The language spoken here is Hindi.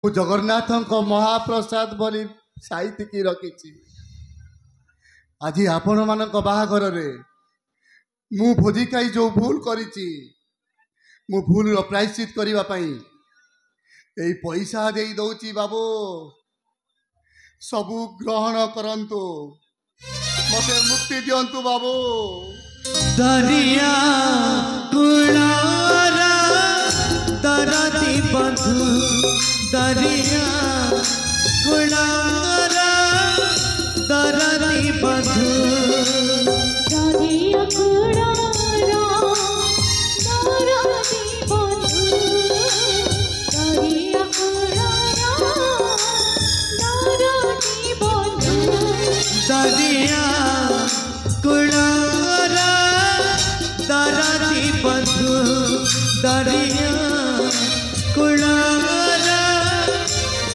जगन्नाथ महाप्रसाद बोली साइतिकी रखी आज आपण मान बाहाघर मु भोजी खाई जो भूल करी मु भूल प्रायश्चित करने यही पैसा दे दौची बाबू सबू ग्रहण करंतु मते मुक्ति दियंतु बाबू। दरिया कुलारा दरदी बंधु दरिया कुलारा